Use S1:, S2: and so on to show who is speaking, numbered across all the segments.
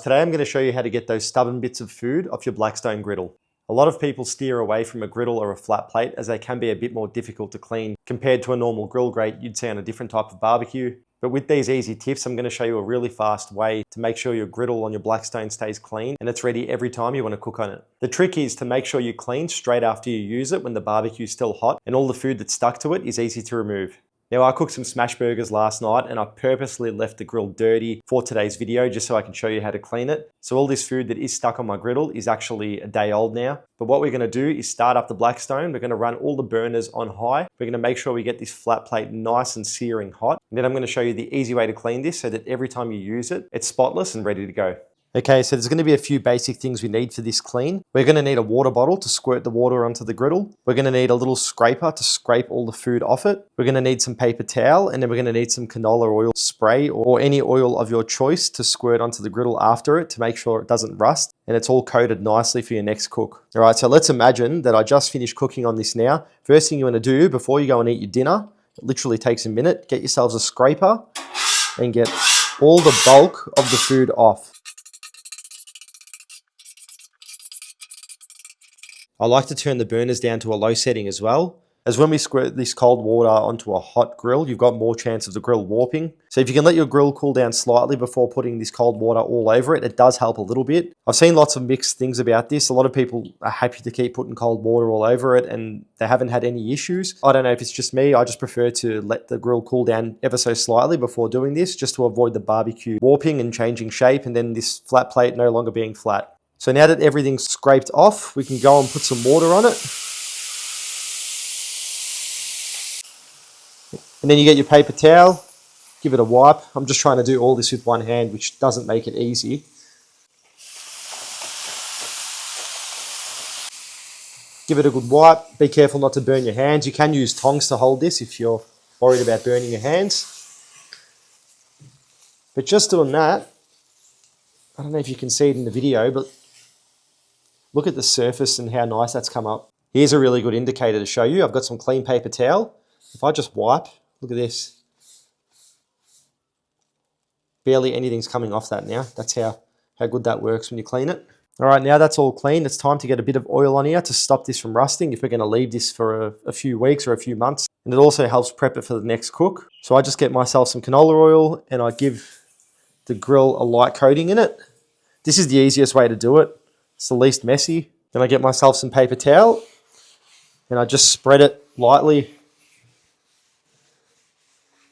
S1: Today I'm going to show you how to get those stubborn bits of food off your Blackstone griddle. A lot of people steer away from a griddle or a flat plate as they can be a bit more difficult to clean compared to a normal grill grate you'd see on a different type of barbecue. But with these easy tips, I'm going to show you a really fast way to make sure your griddle on your Blackstone stays clean and it's ready every time you want to cook on it. The trick is to make sure you clean straight after you use it when the barbecue is still hot and all the food that's stuck to it is easy to remove. Now, I cooked some smash burgers last night and I purposely left the grill dirty for today's video just so I can show you how to clean it. So all this food that is stuck on my griddle is actually a day old now. But what we're going to do is start up the Blackstone. We're going to run all the burners on high. We're going to make sure we get this flat plate nice and searing hot. And then I'm going to show you the easy way to clean this so that every time you use it, it's spotless and ready to go. Okay, so there's going to be a few basic things we need for this clean. We're going to need a water bottle to squirt the water onto the griddle. We're going to need a little scraper to scrape all the food off it. We're going to need some paper towel, and then we're going to need some canola oil spray or any oil of your choice to squirt onto the griddle after it to make sure it doesn't rust and it's all coated nicely for your next cook. All right, so let's imagine that I just finished cooking on this now. First thing you want to do before you go and eat your dinner, it literally takes a minute, get yourselves a scraper and get all the bulk of the food off. I like to turn the burners down to a low setting as well, as when we squirt this cold water onto a hot grill, you've got more chance of the grill warping. So if you can let your grill cool down slightly before putting this cold water all over it, it does help a little bit. I've seen lots of mixed things about this. A lot of people are happy to keep putting cold water all over it and they haven't had any issues. I don't know if it's just me. I just prefer to let the grill cool down ever so slightly before doing this, just to avoid the barbecue warping and changing shape and then this flat plate no longer being flat. So now that everything's scraped off, we can go and put some water on it. And then you get your paper towel, give it a wipe. I'm just trying to do all this with one hand, which doesn't make it easy. Give it a good wipe. Be careful not to burn your hands. You can use tongs to hold this if you're worried about burning your hands. But just doing that, I don't know if you can see it in the video, but look at the surface and how nice that's come up. Here's a really good indicator to show you. I've got some clean paper towel. If I just wipe, look at this. Barely anything's coming off that now. That's how good that works when you clean it. All right, now that's all clean. It's time to get a bit of oil on here to stop this from rusting if we're going to leave this for a few weeks or a few months. And it also helps prep it for the next cook. So I just get myself some canola oil and I give the grill a light coating in it. This is the easiest way to do it. It's the least messy. Then I get myself some paper towel and I just spread it lightly.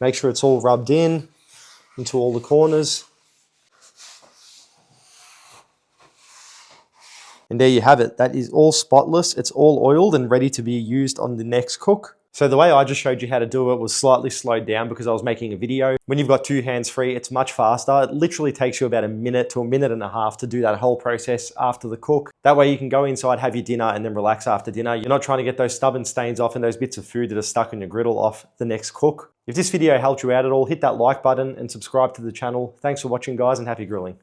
S1: Make sure it's all rubbed in into all the corners. And there you have it. That is all spotless. It's all oiled and ready to be used on the next cook. So the way I just showed you how to do it was slightly slowed down because I was making a video. When you've got two hands free, it's much faster. It literally takes you about a minute to a minute and a half to do that whole process after the cook. That way you can go inside, have your dinner and then relax after dinner. You're not trying to get those stubborn stains off and those bits of food that are stuck on your griddle off the next cook. If this video helped you out at all, hit that like button and subscribe to the channel. Thanks for watching, guys, and happy grilling.